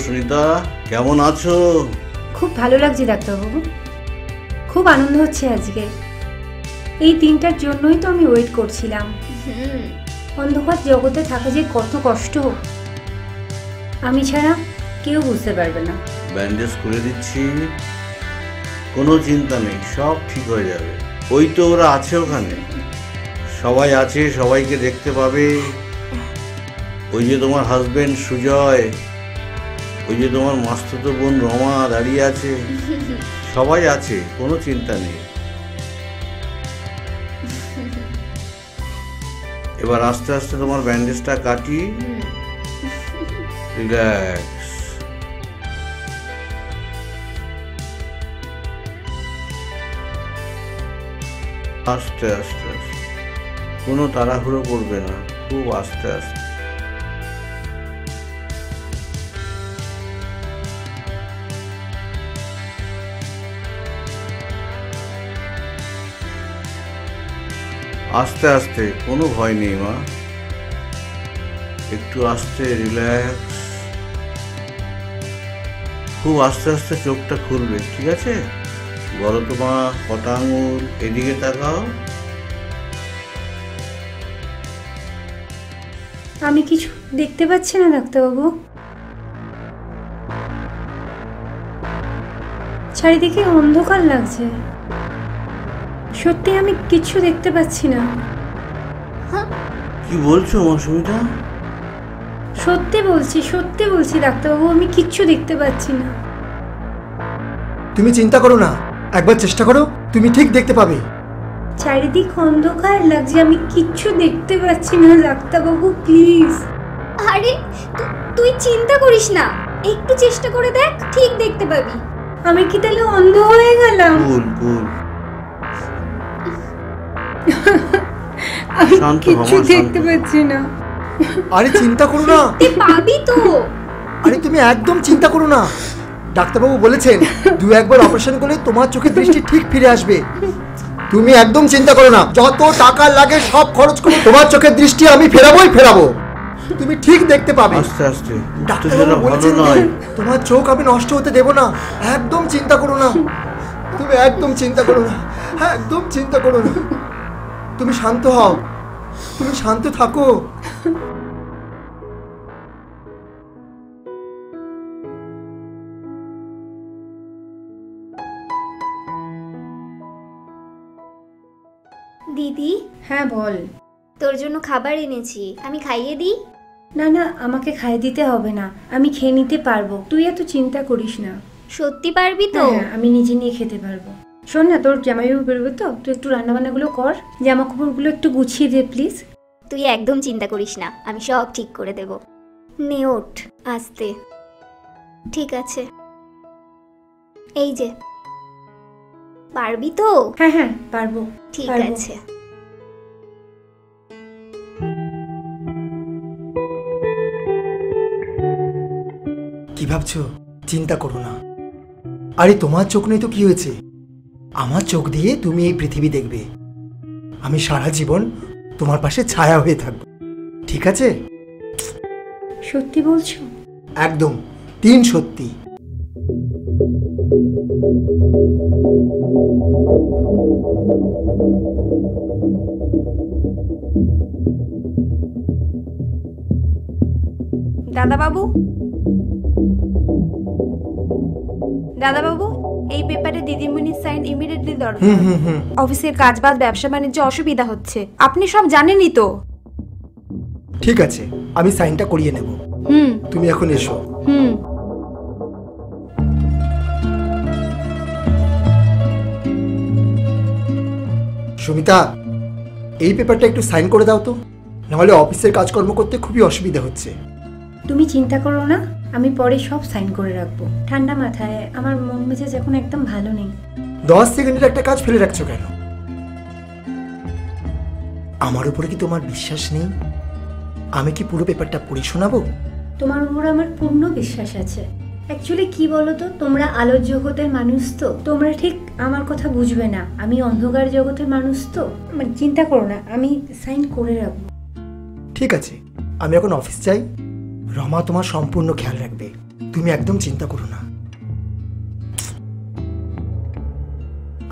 সুনিতা, কেমন আছো? খুব ভালো লাগছে ডাক্তারবাবু, খুব আনন্দ হচ্ছে আজকে। এই দিনটার জন্যই তো আমি ওয়েট করছিলাম। অন্ধকার জগতে থাকা যে কত কষ্ট, আমি ছাড়া কেউ বুঝতে পারবে না। ব্যান্ডেজ করে দিচ্ছি, কোনো চিন্তা নেই, সব ঠিক হয়ে যাবে। ওই তো ওরা আছে ওখানে, সবাই আছে, সবাইকে দেখতে পাবে। ওই যে তোমার হাজবেন্ড সুজয়, ওই যে তোমার মাস্তুতো বোন রমা দাঁড়িয়ে আছে, সবাই আছে, কোনো চিন্তা নেই। এবার আস্তে আস্তে তোমার ব্যান্ডেজটা কাটি, রিল্যাক্স। আস্তে আস্তে আস্তে, কোনো তাড়াহুড়ো করবে না, খুব আস্তে আস্তে। আস্তে আস্তে, কোনো ভয় নেই মা, একটু আস্তে, রিল্যাক্স। খুব আস্তে আস্তে চোখটা খুলবে, ঠিক আছে? বলো তো মা, কটা আঙুল? এদিকে তাকাও। আমি কিছু দেখতে পাচ্ছি না ডাক্তারবাবু, চারিদিকে অন্ধকার লাগছে, সত্যি আমি কিছু দেখতে পাচ্ছি না। কি বলছো মা সুমিতা? সত্যি বলছি ডাক্তারবাবু, আমি কিচ্ছু দেখতে পাচ্ছি না। তুমি চিন্তা করো না, একবার চেষ্টা করো, তুমি ঠিক দেখতে পাবে। চারিদিক অন্ধকার লাগছে, আমি কিচ্ছু দেখতে পাচ্ছি না ডাক্তারবাবু, প্লিজ। আরে তুই চিন্তা করিস না, একটু চেষ্টা করে দেখ, ঠিক দেখতে পাবি। আমি কি তাহলে অন্ধ হয়ে গেলাম? আমি কিচ্ছু দেখতে পাচ্ছি না। আরে চিন্তা করো না, তুই পাবি তো। আরে তুমি একদম চিন্তা করো না, ডাক্তারবাবু বলেছেন 2-1 অপারেশন করলে তোমার চোখের দৃষ্টি ঠিক ফিরে আসবে। তুমি একদম চিন্তা করো না, যত টাকা লাগে সব খরচ করে তোমার চোখের দৃষ্টি আমি ফেরাবো। তুমি ঠিক দেখতে পাবে। আস্তে আস্তে, ডাক্তারবাবু বলেছেন তোমার চোখ আমি নষ্ট হতে দেব না, একদম চিন্তা করো না, তুমি একদম চিন্তা করো না, একদম চিন্তা করো না। তুমি শান্ত হও, তুমি শান্ত থাকো। দিদি। হ্যাঁ বল। তোর জন্য খাবার এনেছি, আমি খাইয়ে দিই? না না, আমাকে খাইয়ে দিতে হবে না, আমি খেয়ে নিতে পারবো, তুই এত চিন্তা করিস না। সত্যি পারবি তো? হ্যাঁ, আমি নিজে নিয়ে খেতে পারবো। শোন না, তোর জামাইবাবু বেরোবে তো, তুই একটু রান্নাবান্নাগুলো কর, জামা কাপড়গুলো একটু গুছিয়ে দে প্লিজ। তুই একদম চিন্তা করিস না, আমি সব ঠিক করে দেব। নে ওঠ, আস্তে। ঠিক আছে, এই যে, পারবি তো? হ্যাঁ হ্যাঁ পারবো। ঠিক আছে। কি ভাবছো? চিন্তা করো না। আরে তোমার চোখ নেই তো কি হয়েছে, আমার চোখ দিয়ে তুমি এই পৃথিবী দেখবে। আমি সারা জীবন তোমার পাশে ছায়া হয়ে থাকবো, ঠিক আছে? সত্যি বলছো? একদম 3 সত্যি। দাদাবাবু, এই পেপারে দিদিমণির সাইন ইমিডিয়েটলি দরকার। অফিসের কাজবাজ, ব্যবসা বাণিজ্য অসুবিধা হচ্ছে, আপনি সব জানেনই তো। ঠিক আছে, আমি সাইনটা করিয়ে নেব। তুমি এখন এসো। সুমিতা, এই পেপারটা একটু সাইন করে দাও তো, নাহলে অফিসের কাজকর্ম করতে খুবই অসুবিধা হচ্ছে। তুমি চিন্তা করো না, আমি পরে সব সাইন করে রাখবো। ঠান্ডা মাথায়, আমার মন মেজাজ এখন একদম ভালো নেই। 10 সেকেন্ডের একটা কাজ ফেলে রাখছো কেন? আমার উপরে কি তোমার বিশ্বাস নেই? আমি কি পুরো পেপারটা পড়ে শোনাবো? তোমার উপর আমার পূর্ণ বিশ্বাস আছে। অ্যাকচুয়ালি কি বলো তো, তোমরা আলোর জগতের মানুষ তো, তোমরা ঠিক আমার কথা বুঝবে না, আমি অন্ধকার জগতের মানুষ তো। চিন্তা করো না, আমি সাইন করে রাখবো। ঠিক আছে, আমি এখন অফিস যাই। রমা তোমার সম্পূর্ণ খেয়াল রাখবে। তুমি একদম চিন্তা করো না।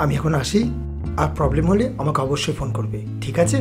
আমি এখন আসি, আর প্রবলেম হলে আমাকে অবশ্যই ফোন করবে, ঠিক আছে?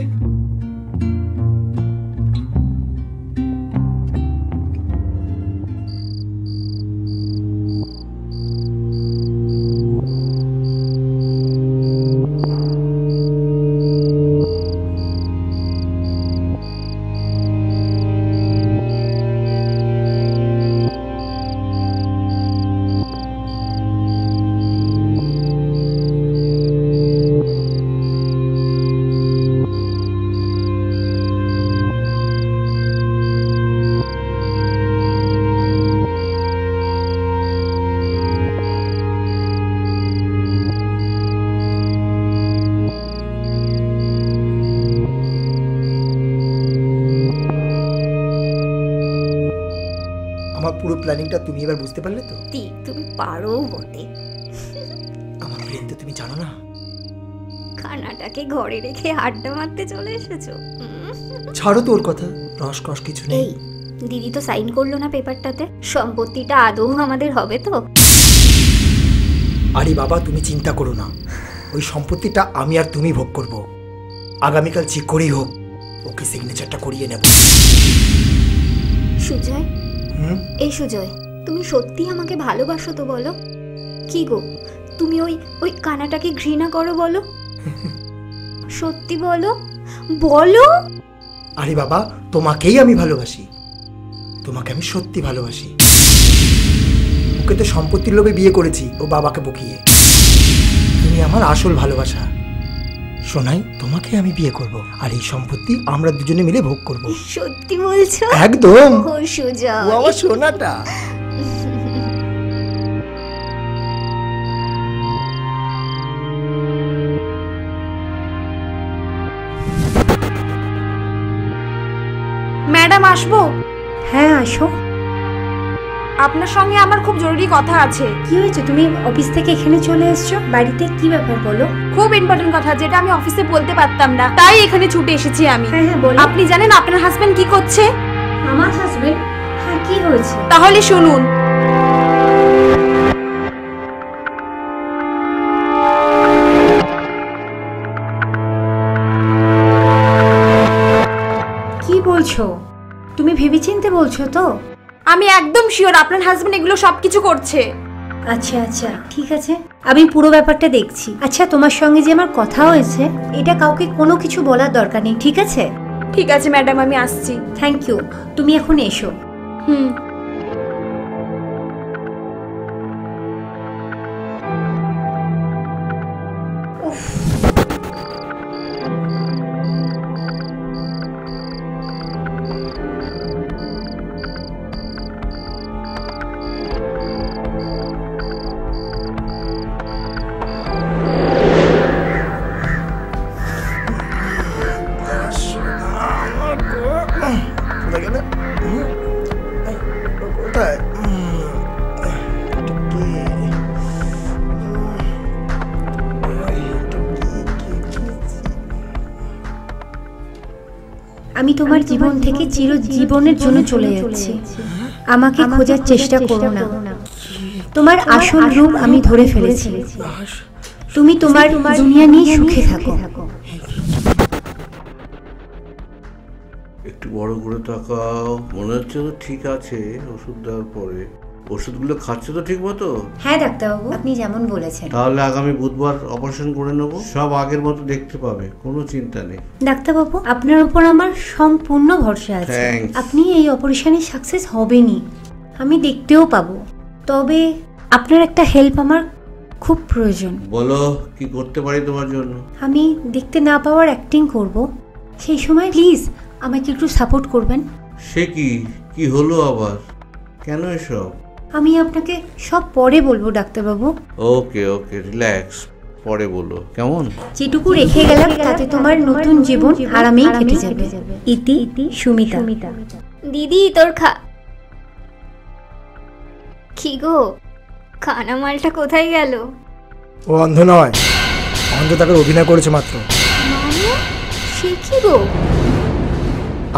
আমার পুরো প্ল্যানিংটা তুমি এবার বুঝতে পারলে তো? তুমি পারো বটে। আমার প্ল্যান তো তুমি জানো না। খানাটাকে ঘরে রেখে আড্ডা মারতে চলে এসেছো। ছাড়ো তো ওর কথা, রসকস কিছু নেই। এই দিদি তো সাইন করলো না পেপারটাতে, সম্পত্তিটা আদৌ আমাদের হবে তো? আরে বাবা, তুমি চিন্তা করো না, ওই সম্পত্তিটা আমি আর তুমি ভোগ করব। আগামীকাল যে করেই হোক ওকে সিগনেচারটা করিয়ে নেব। সুজয়, এই সুজয়, তুমি সত্যি আমাকে ভালোবাসো তো বলো? কি গো, তুমি ওই কানাটাকে ঘৃণা করো বলো? সত্যি বলো, বলো। আরে বাবা, তোমাকেই আমি ভালোবাসি, তোমাকে আমি সত্যি ভালোবাসি। ওকে তো সম্পত্তির লোভে বিয়ে করেছি ও বাবাকে বকিয়ে। তুমি আমার আসল ভালোবাসা। শোনাই, তোমাকে আমি বিয়ে করব, আর এই সম্পত্তি আমরা দুজনে মিলে ভোগ করব। সত্যি বলছো? একদম। ও সুজয়, ও আমার সোনাটা। ম্যাডাম আসবো? হ্যাঁ আসো। আপনার সঙ্গে আমার খুব জরুরি কথা আছে। কি হয়েছে, তুমি অফিস থেকে এখানে চলে এসছো? বাড়িতে কি ব্যাপার বলো? খুব ইম্পর্টেন্ট কথা, যেটা আমি অফিসে বলতে পারতাম না, তাই এখানে ছুটে এসেছি আমি। হ্যাঁ হ্যাঁ বলো। আপনি জানেন আপনার হাজবেন্ড কি করছে? আমার হাজবেন্ড? হ্যাঁ, কি হয়েছে? তাহলে শুনুন। কি বলছো? তুমি ভেবেচিন্তে বলছো তো? আমি একদম শিওর আপনার হাজবেন্ড এগুলো সবকিছু করছে। আচ্ছা আচ্ছা, ঠিক আছে, আমি পুরো ব্যাপারটা দেখছি। আচ্ছা, তোমার সঙ্গে যে আমার কথা হয়েছে, এটা কাউকে কোনো কিছু বলার দরকার নেই, ঠিক আছে? ঠিক আছে ম্যাডাম, আমি আসছি। থ্যাংক ইউ, তুমি এখন এসো। হুম। আমি তোমার জীবন থেকে চিরজীবনের জন্য চলে যাচ্ছি। আমাকে খোঁজার চেষ্টা করো না। তোমার আসল রূপ আমি ধরে ফেলেছি। তুমি তোমার দুনিয়া নিয়ে সুখে থাকো। একটু বড় করে তাকাও, মনে হচ্ছে তো ঠিক আছে ওষুধ দেওয়ার পরে। ওষুধগুলো খাচ্ছে তো ঠিক মতো? হ্যাঁ ডাক্তারবাবু, আপনি যেমন বলেছেন। তাহলে আগামী বুধবার অপারেশন করে নেব, সব আগের মতো দেখতে পাবে, কোনো চিন্তা নেই। ডাক্তারবাবু, আপনার উপর আমার সম্পূর্ণ ভরসা আছে। Thanks. আপনি এই অপারেশনে সাকসেস হবেনই, আমি দেখতেও পাবো। তবে আপনার একটা হেল্প আমার খুব প্রয়োজন। বলো, কি করতে পারি তোমার জন্য? আমি দেখতে না পাওয়ার অ্যাক্টিং করব, সেই সময় প্লিজ আমাকে একটু সাপোর্ট করবেন। সে কি হলো আবার? কেন এসব? আমি আপনাকে সব পরে বলবো ডাক্তারবাবু। ওকে ওকে, রিল্যাক্স, পরে বলো, কেমন? যেটুকু রেখে গেলাম তাতে তোমার নতুন জীবন আরামেই কেটে যাবে। ইতি সুমিতা। দিদি তোর কি গো, খানা মালটা কোথায় গেল? ও অন্ধ নয়, অন্ধ তাকে অভিনয় করেছে মাত্র। মানে সে কি গো?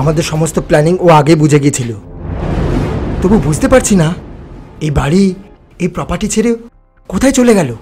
আমাদের সমস্ত প্ল্যানিং ও আগে বুঝে গিয়েছিল, তবু বুঝতে পারছি না এই বাড়ি, এই প্রপার্টি ছেড়ে কোথায় চলে গেল?